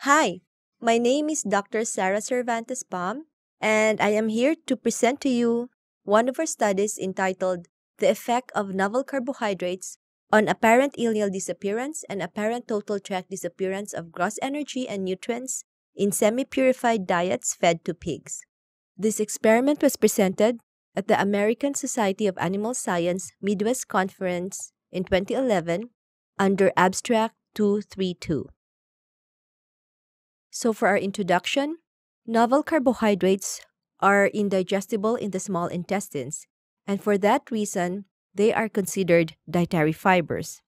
Hi, my name is Dr. Sarah Cervantes-Pahm, and I am here to present to you one of our studies entitled The Effect of Novel Carbohydrates on Apparent Ileal Disappearance and Apparent Total Tract Disappearance of Gross Energy and Nutrients in Semi-Purified Diets Fed to Pigs. This experiment was presented at the American Society of Animal Science Midwest Conference in 2011 under Abstract 232. So for our introduction, novel carbohydrates are indigestible in the small intestines, and for that reason, they are considered dietary fibers,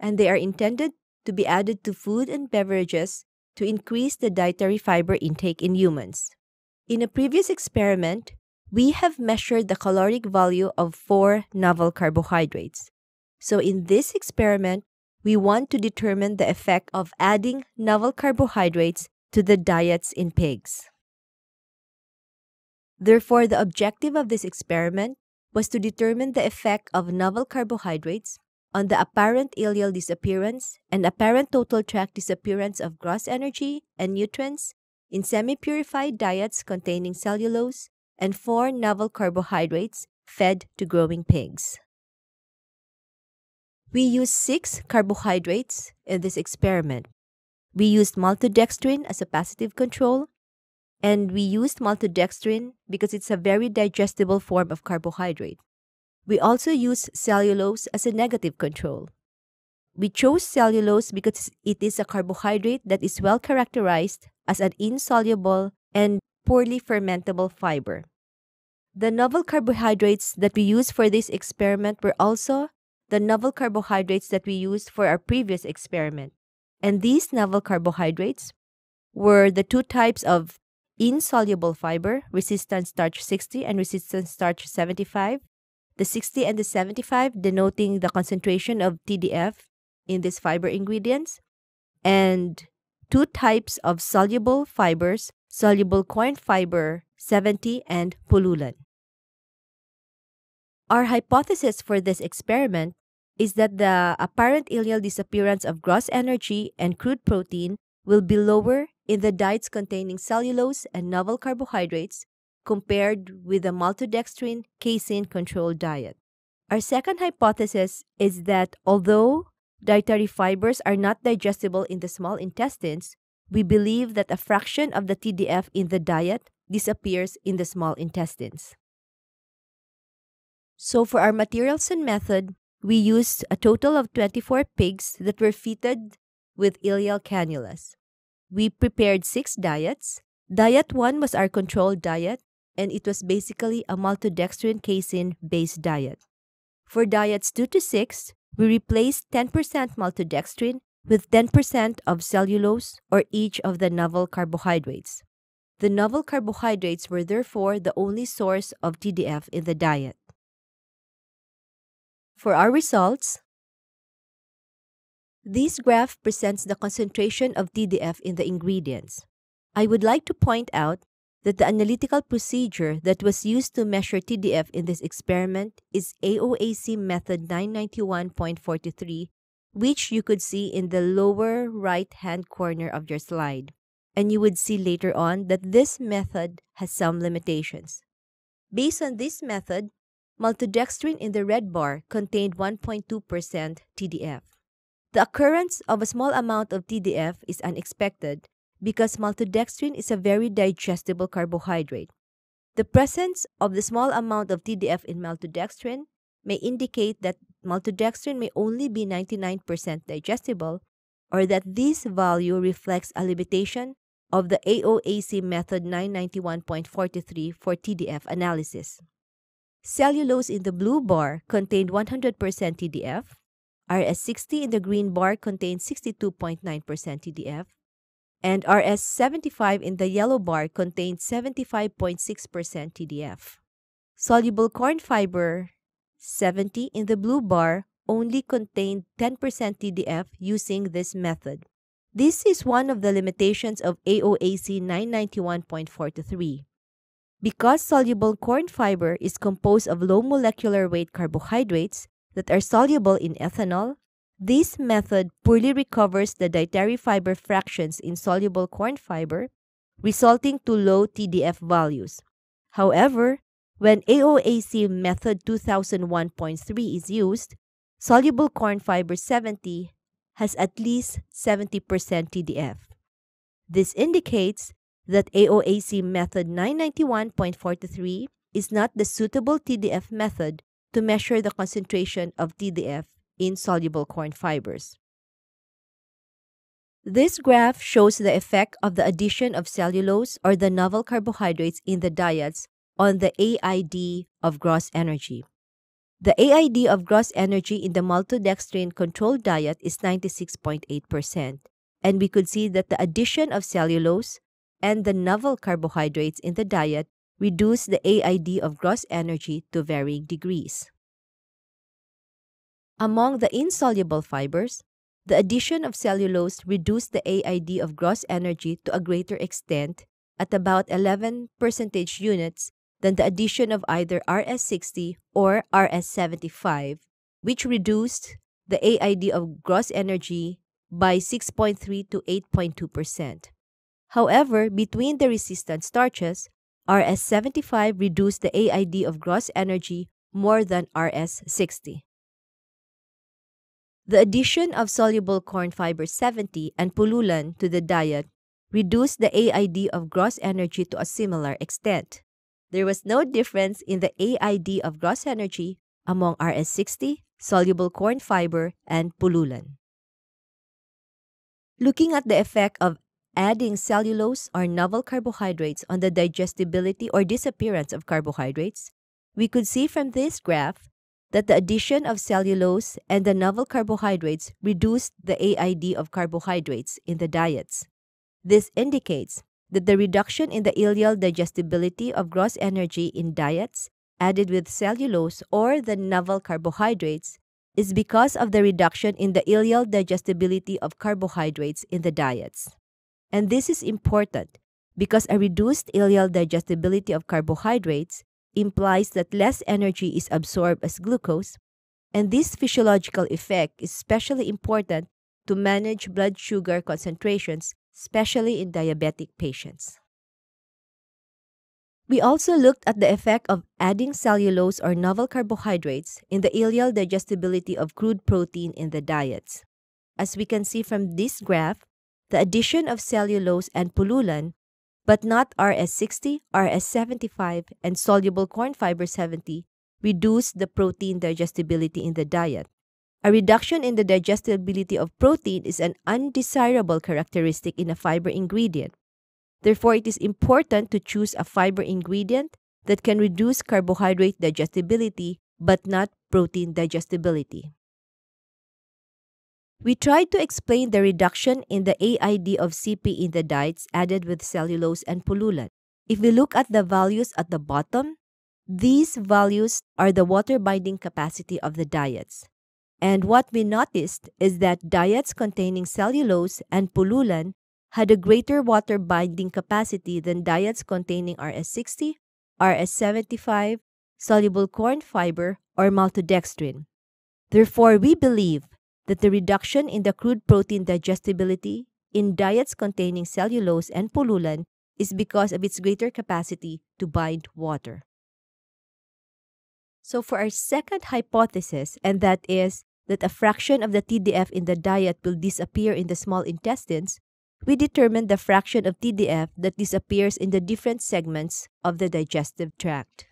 and they are intended to be added to food and beverages to increase the dietary fiber intake in humans. In a previous experiment, we have measured the caloric value of 4 novel carbohydrates. So in this experiment, we want to determine the effect of adding novel carbohydrates to the diets in pigs. Therefore, the objective of this experiment was to determine the effect of novel carbohydrates on the apparent ileal disappearance and apparent total tract disappearance of gross energy and nutrients in semi-purified diets containing cellulose and 4 novel carbohydrates fed to growing pigs. We used 6 carbohydrates in this experiment. We used maltodextrin as a positive control, and we used maltodextrin because it's a very digestible form of carbohydrate. We also used cellulose as a negative control. We chose cellulose because it is a carbohydrate that is well characterized as an insoluble and poorly fermentable fiber. The novel carbohydrates that we used for this experiment were also the novel carbohydrates that we used for our previous experiment. And these novel carbohydrates were the 2 types of insoluble fiber, resistant starch 60 and resistant starch 75, the 60 and the 75 denoting the concentration of TDF in these fiber ingredients, and 2 types of soluble fibers, soluble corn fiber 70 and pullulan. Our hypothesis for this experiment is that the apparent ileal disappearance of gross energy and crude protein will be lower in the diets containing cellulose and novel carbohydrates compared with the maltodextrin casein controlled diet. Our second hypothesis is that although dietary fibers are not digestible in the small intestines, we believe that a fraction of the TDF in the diet disappears in the small intestines. So for our materials and method, we used a total of 24 pigs that were fitted with ileal cannulas. We prepared 6 diets. Diet 1 was our controlled diet, and it was basically a maltodextrin casein-based diet. For diets 2 to 6, we replaced 10% maltodextrin with 10% of cellulose or each of the novel carbohydrates. The novel carbohydrates were therefore the only source of TDF in the diet. For our results, this graph presents the concentration of TDF in the ingredients. I would like to point out that the analytical procedure that was used to measure TDF in this experiment is AOAC method 991.43, which you could see in the lower right-hand corner of your slide. And you would see later on that this method has some limitations. Based on this method, maltodextrin in the red bar contained 1.2% TDF. The occurrence of a small amount of TDF is unexpected because maltodextrin is a very digestible carbohydrate. The presence of the small amount of TDF in maltodextrin may indicate that maltodextrin may only be 99% digestible, or that this value reflects a limitation of the AOAC method 991.43 for TDF analysis. Cellulose in the blue bar contained 100% TDF. RS60 in the green bar contained 62.9% TDF. And RS75 in the yellow bar contained 75.6% TDF. Soluble corn fiber 70 in the blue bar only contained 10% TDF using this method. This is one of the limitations of AOAC 991.43. Because soluble corn fiber is composed of low molecular weight carbohydrates that are soluble in ethanol, This method poorly recovers the dietary fiber fractions in soluble corn fiber, resulting to low TDF values. However, when AOAC method 2001.3 is used, soluble corn fiber 70 has at least 70% TDF. This indicates that AOAC method 991.43 is not the suitable TDF method to measure the concentration of TDF in soluble corn fibers. This graph shows the effect of the addition of cellulose or the novel carbohydrates in the diets on the AID of gross energy. The AID of gross energy in the maltodextrin controlled diet is 96.8%, and we could see that the addition of cellulose and the novel carbohydrates in the diet reduce the AID of gross energy to varying degrees. Among the insoluble fibers, the addition of cellulose reduced the AID of gross energy to a greater extent at about 11 percentage units than the addition of either RS60 or RS75, which reduced the AID of gross energy by 6.3 to 8.2%. However, between the resistant starches, RS75 reduced the AID of gross energy more than RS60. The addition of soluble corn fiber 70 and pullulan to the diet reduced the AID of gross energy to a similar extent. There was no difference in the AID of gross energy among RS60, soluble corn fiber, and pullulan. Looking at the effect of adding cellulose or novel carbohydrates on the digestibility or disappearance of carbohydrates, we could see from this graph that the addition of cellulose and the novel carbohydrates reduced the AID of carbohydrates in the diets. This indicates that the reduction in the ileal digestibility of gross energy in diets added with cellulose or the novel carbohydrates is because of the reduction in the ileal digestibility of carbohydrates in the diets. And this is important because a reduced ileal digestibility of carbohydrates implies that less energy is absorbed as glucose, and this physiological effect is especially important to manage blood sugar concentrations, especially in diabetic patients. We also looked at the effect of adding cellulose or novel carbohydrates in the ileal digestibility of crude protein in the diets. As we can see from this graph, the addition of cellulose and pullulan, but not RS60, RS75, and soluble corn fiber 70, reduced the protein digestibility in the diet. A reduction in the digestibility of protein is an undesirable characteristic in a fiber ingredient. Therefore, it is important to choose a fiber ingredient that can reduce carbohydrate digestibility but not protein digestibility. We tried to explain the reduction in the AID of CP in the diets added with cellulose and pullulan. If we look at the values at the bottom, these values are the water binding capacity of the diets. And what we noticed is that diets containing cellulose and pullulan had a greater water binding capacity than diets containing RS60, RS75, soluble corn fiber, or maltodextrin. Therefore, we believe that the reduction in the crude protein digestibility in diets containing cellulose and pullulan is because of its greater capacity to bind water. So for our second hypothesis, and that is that a fraction of the TDF in the diet will disappear in the small intestines, we determined the fraction of TDF that disappears in the different segments of the digestive tract.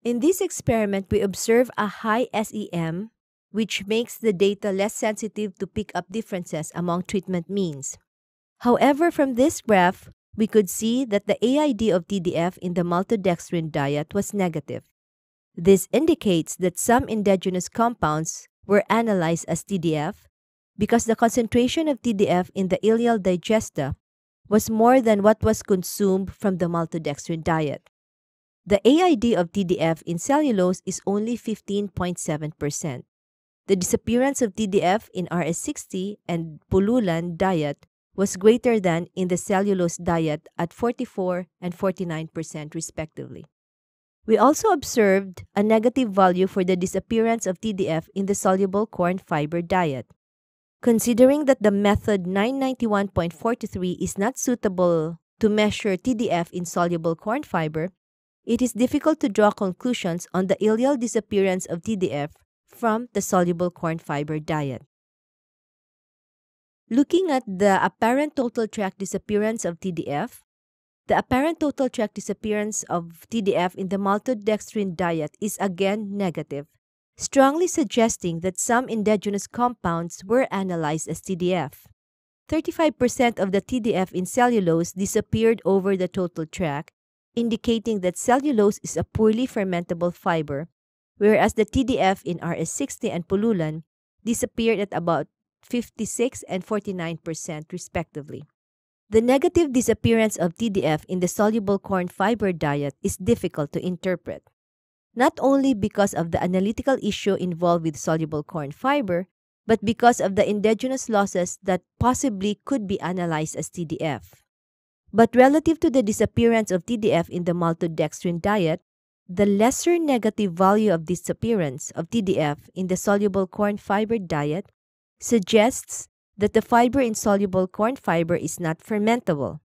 In this experiment, we observe a high SEM, which makes the data less sensitive to pick up differences among treatment means. However, from this graph, we could see that the AID of TDF in the maltodextrin diet was negative. This indicates that some endogenous compounds were analyzed as TDF because the concentration of TDF in the ileal digesta was more than what was consumed from the maltodextrin diet. The AID of TDF in cellulose is only 15.7%. The disappearance of TDF in RS60 and pullulan diet was greater than in the cellulose diet at 44 and 49% respectively. We also observed a negative value for the disappearance of TDF in the soluble corn fiber diet. Considering that the method 991.43 is not suitable to measure TDF in soluble corn fiber, it is difficult to draw conclusions on the ileal disappearance of TDF from the soluble corn fiber diet. Looking at the apparent total tract disappearance of TDF, the apparent total tract disappearance of TDF in the maltodextrin diet is again negative, strongly suggesting that some endogenous compounds were analyzed as TDF. 35% of the TDF in cellulose disappeared over the total tract, indicating that cellulose is a poorly fermentable fiber, whereas the TDF in RS60 and pullulan disappeared at about 56 and 49% respectively. The negative disappearance of TDF in the soluble corn fiber diet is difficult to interpret, not only because of the analytical issue involved with soluble corn fiber, but because of the endogenous losses that possibly could be analyzed as TDF. But relative to the disappearance of TDF in the maltodextrin diet, the lesser negative value of disappearance of TDF in the soluble corn fiber diet suggests that the fiber in soluble corn fiber is not fermentable.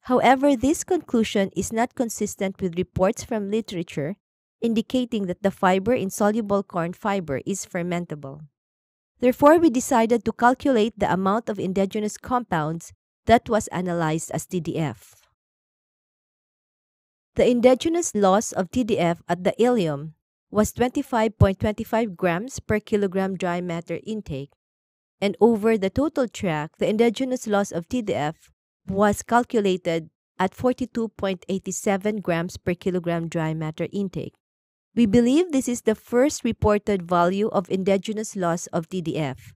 However, this conclusion is not consistent with reports from literature indicating that the fiber in soluble corn fiber is fermentable. Therefore, we decided to calculate the amount of endogenous compounds that was analyzed as TDF. The endogenous loss of TDF at the ileum was 25.25 grams per kilogram dry matter intake, and over the total tract, the endogenous loss of TDF was calculated at 42.87 grams per kilogram dry matter intake. We believe this is the first reported value of endogenous loss of TDF.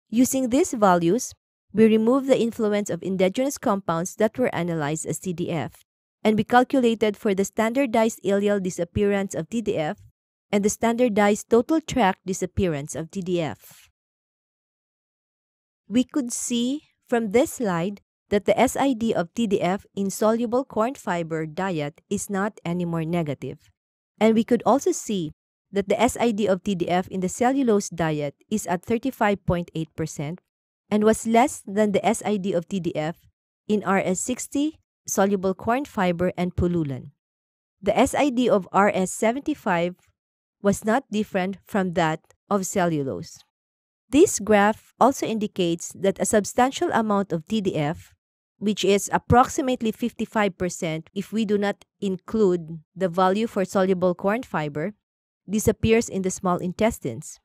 Using these values, we remove the influence of endogenous compounds that were analyzed as TDF, and we calculated for the standardized ileal disappearance of TDF and the standardized total tract disappearance of TDF. We could see from this slide that the SID of TDF in soluble corn fiber diet is not anymore negative. And we could also see that the SID of TDF in the cellulose diet is at 35.8% and was less than the SID of TDF in RS60, soluble corn fiber, and pullulan. The SID of RS75 was not different from that of cellulose. This graph also indicates that a substantial amount of TDF, which is approximately 55% if we do not include the value for soluble corn fiber, disappears in the small intestines.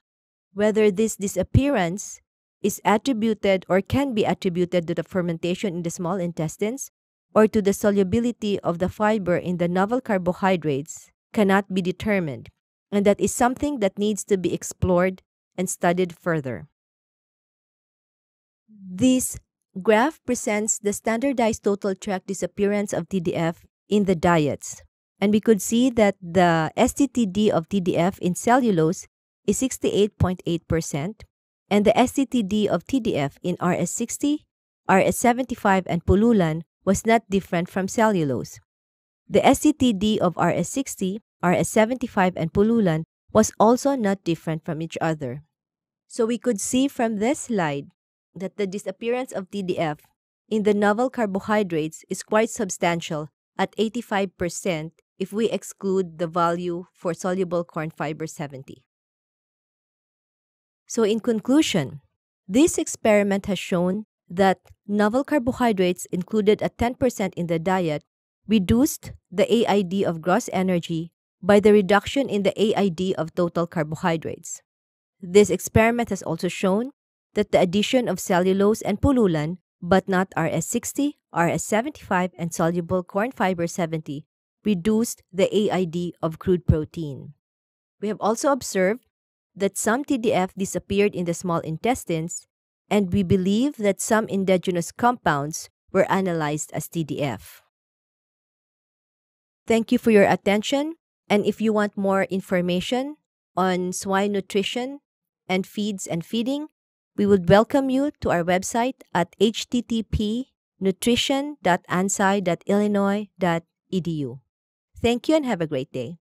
Whether this disappearance is attributed or can be attributed to the fermentation in the small intestines or to the solubility of the fiber in the novel carbohydrates cannot be determined, and that is something that needs to be explored and studied further. This graph presents the standardized total tract disappearance of TDF in the diets, and we could see that the STTD of TDF in cellulose is 68.8%, and the STTD of TDF in RS60, RS75, and pullulan was not different from cellulose. The STTD of RS60, RS75, and pullulan was also not different from each other. So we could see from this slide that the disappearance of TDF in the novel carbohydrates is quite substantial at 85% if we exclude the value for soluble corn fiber 70. So in conclusion, this experiment has shown that novel carbohydrates included at 10% in the diet reduced the AID of gross energy by the reduction in the AID of total carbohydrates. This experiment has also shown that the addition of cellulose and pullulan, but not RS60, RS75, and soluble corn fiber 70, reduced the AID of crude protein. We have also observed that some TDF disappeared in the small intestines, and we believe that some endogenous compounds were analyzed as TDF. Thank you for your attention, and if you want more information on swine nutrition and feeds and feeding, we would welcome you to our website at http://nutrition.ansi.illinois.edu. Thank you and have a great day.